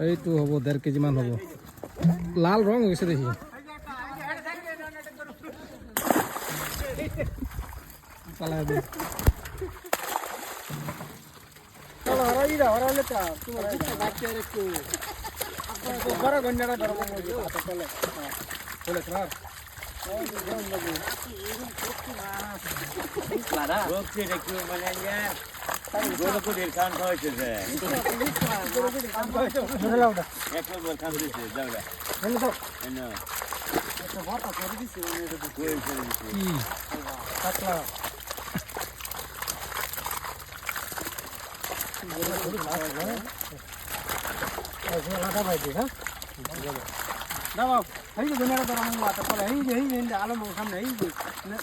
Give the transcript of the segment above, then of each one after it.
এইটো হ'ব 1.5 কেজি মান হ'ব লাল ৰং হৈছে দেখি পালাই দে চলো হরাইরা হরালেটা তোমার বাচ্চা একটু আপনার বড় গন্ডাটা ধরো মঙ্গল হাতে চলে চলে স্যার রোগটি একটু মানে গোলকুটির খান খাওয়াইছে যে একটা বল খান দিছে যাওরা বলো তো না একটা ভাতা করে দিছে এটা তো কই করে দিছে কি কাটলা লাটা বাইতে হ্যাঁ দাও এই যে গন্ডাটা ধরো মঙ্গল হাতে চলে এই যে আলো মঙ্গল সামনে এই যে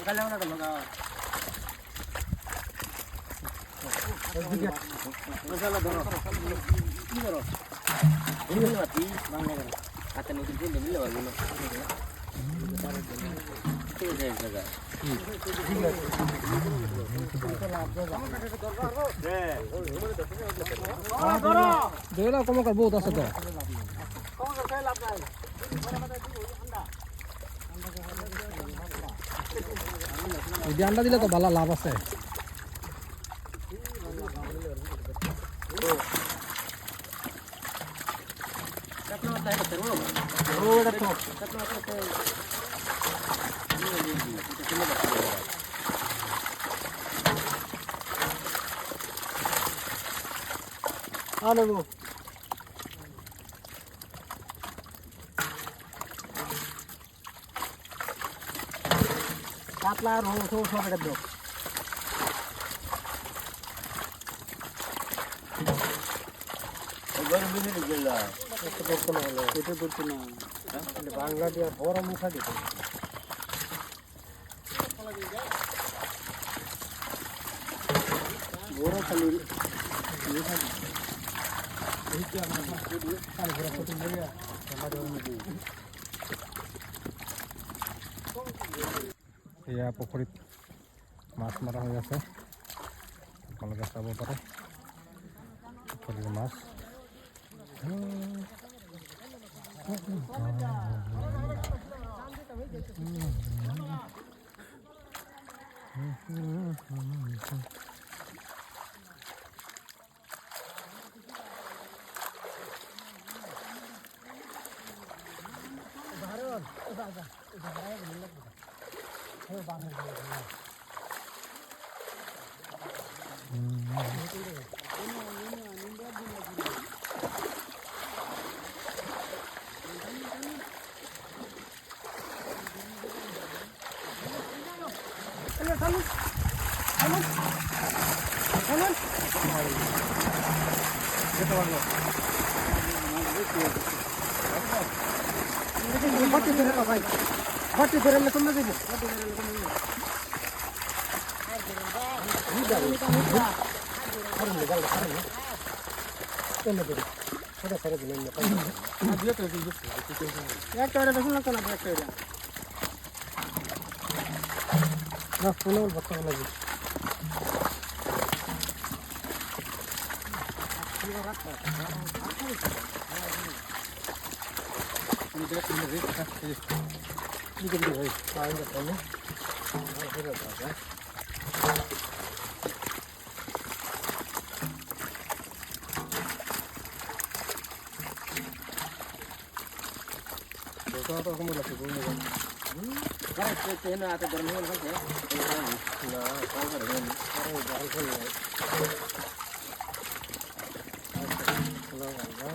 গালাওনাটা লাগাও মশলা ধরো কি করো এই বাতি বাংলা করে হাতে নতুন দিন দিলে হবে না ঠিক আছে জায়গা ঠিক আছে দেরা কম কর বহুত আছে তো কম কর খাই লাভ নাই এই আন্ডা দিলে তো ভালো লাভ আছে Halo. Katla roh so ada bro. Baru begini gila. Itu betul lah. Itu betul lah. Ini Bangladesh orang muka gitu. Orang kali ini kan. Ini क्या मालूम है ये सारे बड़ा फोटो ले गया हमारे में भी या পুকুরিত মাছ মারা হয়ে আছে আপনারা চাব পারে পুকুরির মাছ Bati berel lekom lagi bu. Harus legal, harus. Kena beri. Sudah saya bilang lepas. Dia tu juga. Ya cara dah sudah kena pakai dia. Nah, pulau bakal lagi. Ini dia kena beri. Ini kan dia, kain kat sana. Sudah dah. Kalau tu kamu lagi boleh kan? Kalau kita nak ada bermain kan ya? Nah, kalau bermain, kalau bermain. Kalau ada.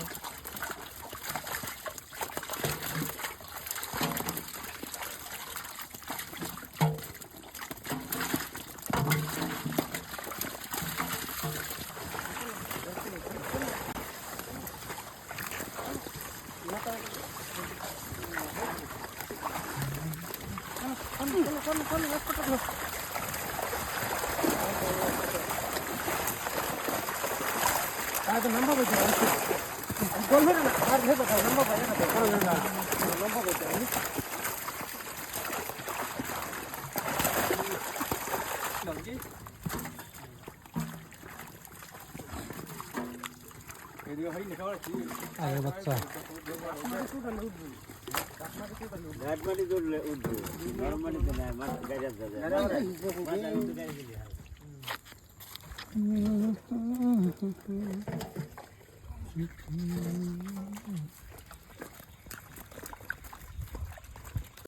Ada nombor berapa? Golfer na, ada berapa nombor berapa? Kalau na, nombor berapa? আরে বাচ্চা ঘাটমাটি ধরলে উঠবো গরম পানিতে নাই মাছ গাড়ি যাবে